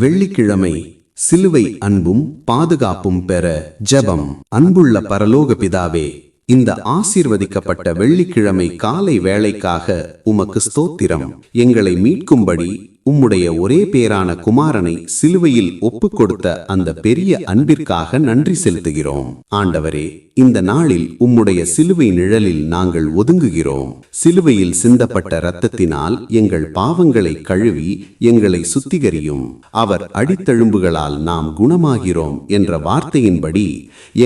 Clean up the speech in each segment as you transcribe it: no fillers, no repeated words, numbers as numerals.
வெள்ளிக்கிழமை சிலுவை அன்பும் பாதுகாப்பும் பெற ஜெபம். அன்புள்ள பரலோக பிதாவே, இந்த ஆசீர்வதிக்கப்பட்ட வெள்ளிக்கிழமை காலை வேளைக்காக உமக்கு ஸ்தோத்திரம். எங்களை மீட்கும்படி உம்முடைய ஒரே பேரான குமாரனை சிலுவையில் ஒப்புக் கொடுத்த அந்த பெரிய அன்பிற்காக நன்றி செலுத்துகிறோம். ஆண்டவரே, இந்த நாளில் உம்முடைய சிலுவை நிழலில் நாங்கள் ஒதுங்குகிறோம். சிலுவையில் சிந்தப்பட்ட இரத்தத்தினால் எங்கள் பாவங்களை கழுவி எங்களை சுத்திகரியும். அவர் அடித்தழும்புகளால் நாம் குணமாகிறோம் என்ற வார்த்தையின்படி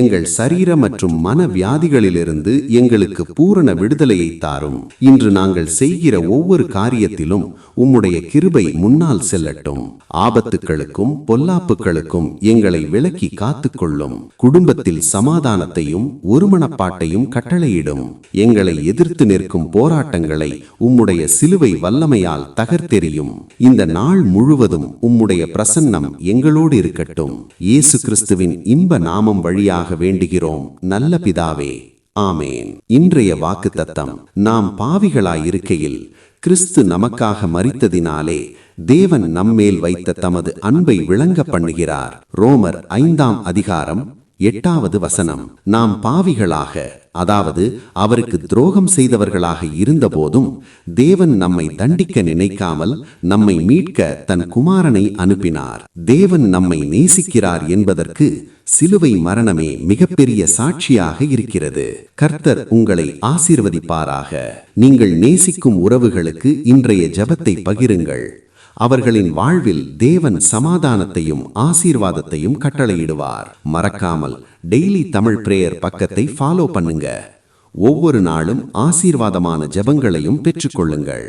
எங்கள் சரீர மற்றும் மன வியாதிகளிலிருந்து எங்களுக்கு பூரண விடுதலையை தாரும். இன்று நாங்கள் செய்கிற ஒவ்வொரு காரியத்திலும் உம்முடைய கிருபை முன்னால் செல்லட்டும். ஆபத்துக்களுக்கும் பொல்லாப்புகளுக்கும் எங்களை விலக்கி காத்துக்கொள்ளும். குடும்பத்தில் சமாதானத்தையும் ஒருமனப்பாட்டையும் கட்டளையிடும். எங்களை எதிர்த்து நிற்கும் போராட்டங்களை உம்முடைய சிலுவை வல்லமையால் தகர்த்தெறியும். இந்த நாள் முழுவதும் உம்முடைய பிரசன்னம் எங்களோடு இருக்கட்டும். இயேசு கிறிஸ்துவின் இன்ப நாமம் வழியாக வேண்டுகிறோம் நல்ல பிதாவே, ஆமேன். இன்றைய வாக்குத்தத்தம்: நாம் பாவிகளாயிருக்கையில் கிறிஸ்து நமக்காக மரித்ததினாலே தேவன் நம்மேல் வைத்த தமது அன்பை விளங்க பண்ணுகிறார். ரோமர் 5ஆம் அதிகாரம் 8வது வசனம். நாம் பாவிகளாக, அதாவது அவருக்கு துரோகம் செய்தவர்களாக இருந்தபோதும் தேவன் நம்மை தண்டிக்க நினைக்காமல் நம்மை மீட்க தன் குமாரனை அனுப்பினார். தேவன் நம்மை நேசிக்கிறார் என்பதற்கு சிலுவை மரணமே மிகப்பெரிய சாட்சியாக இருக்கிறது. கர்த்தர் உங்களை ஆசீர்வதிப்பாராக. நீங்கள் நேசிக்கும் உறவுகளுக்கு இன்றைய ஜெபத்தை பகிருங்கள். அவர்களின் வாழ்வில் தேவன் சமாதானத்தையும் ஆசீர்வாதத்தையும் கட்டளையிடுவார். மறக்காமல் டெய்லி தமிழ் பிரேயர் பக்கத்தை ஃபாலோ பண்ணுங்க. ஒவ்வொரு நாளும் ஆசீர்வாதமான ஜெபங்களையும் பெற்றுக்கொள்ளுங்கள்.